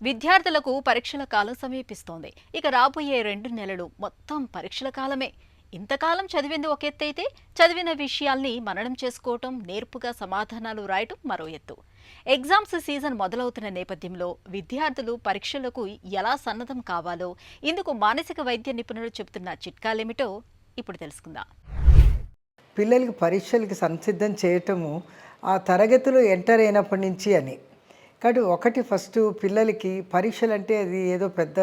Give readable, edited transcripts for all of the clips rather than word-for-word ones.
విద్యార్థులకు పరీక్షల కాలం సమీపిస్తోంది. ఇక రాబోయే 2 నెలలు మొత్తం పరీక్షల కాలమే. ఇంతకాలం చదివింది ఒక ఎత్తైతే, చదివిన విషయాల్ని మననం చేసుకోవటం, నేర్పుగా సమాధానాలు రాయటం మరో ఎత్తు. ఎగ్జామ్స్ సీజన్ మొదలవుతున్న నేపథ్యంలో విద్యార్థులు పరీక్షలకు ఎలా సన్నద్ధం కావాలో, ఇందుకు మానసిక వైద్య నిపుణులు చెబుతున్న చిట్కాలేమిటో ఇప్పుడు తెలుసుకుందాం. పిల్లలకి పరీక్షలకి సంసిద్ధం చేయటము ఆ తరగతిలో ఎంటర్ అయినప్పటి నుంచి అని. కాబట్టి ఒకటి ఫస్ట్ పిల్లలకి పరీక్షలంటే అది ఏదో పెద్ద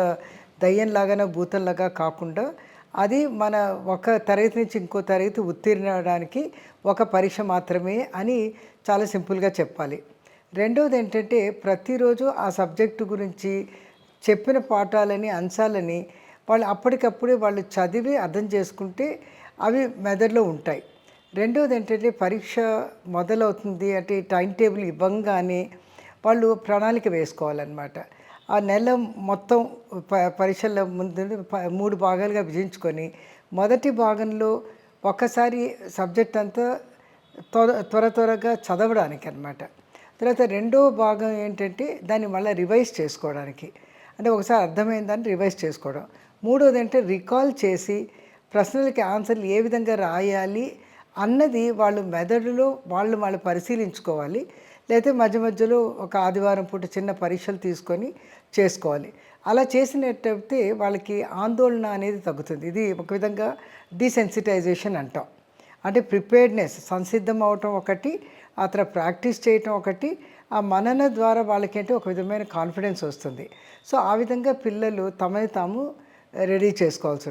దయ్యంలాగానో భూతంలాగా కాకుండా అది మన ఒక తరగతి నుంచి ఇంకో తరగతి ఉత్తీర్ణడానికి ఒక పరీక్ష మాత్రమే అని చాలా సింపుల్గా చెప్పాలి. రెండవది ఏంటంటే ప్రతిరోజు ఆ సబ్జెక్టు గురించి చెప్పిన పాఠాలని అంశాలని వాళ్ళు అప్పటికప్పుడే వాళ్ళు చదివి అర్థం చేసుకుంటే అవి మెదడులో ఉంటాయి. రెండవది ఏంటంటే పరీక్ష మొదలవుతుంది అంటే టైం టేబుల్ ఇవ్వంగానే వాళ్ళు ప్రణాళిక వేసుకోవాలన్నమాట. ఆ నెల మొత్తం పరీక్షల ముందు 3 భాగాలుగా విభజించుకొని మొదటి భాగంలో ఒక్కసారి సబ్జెక్ట్ అంతా త్వరగా చదవడానికి అనమాట. తర్వాత రెండవ భాగం ఏంటంటే దాన్ని మళ్ళీ రివైజ్ చేసుకోవడానికి, అంటే ఒకసారి అర్థమైందని రివైజ్ చేసుకోవడం. మూడవది ఏంటంటే రికాల్ చేసి ప్రశ్నలకి ఆన్సర్లు ఏ విధంగా రాయాలి అన్నది వాళ్ళు మెదడులో వాళ్ళు పరిశీలించుకోవాలి. లేకపోతే మధ్య మధ్యలో ఒక ఆదివారం పూట చిన్న పరీక్షలు తీసుకొని చేసుకోవాలి. అలా చేసినట్టయితే వాళ్ళకి ఆందోళన అనేది తగ్గుతుంది. ఇది ఒక విధంగా డీసెన్సిటైజేషన్ అంటాం. అంటే ప్రిపేర్డ్నెస్, సంసిద్ధం అవటం ఒకటి, ఆ తర్వాత ప్రాక్టీస్ చేయటం ఒకటి, ఆ మనన ద్వారా వాళ్ళకేంటి ఒక విధమైన కాన్ఫిడెన్స్ వస్తుంది. సో ఆ విధంగా పిల్లలు తమని తాము రెడీ చేసుకోవాల్సి ఉంటుంది.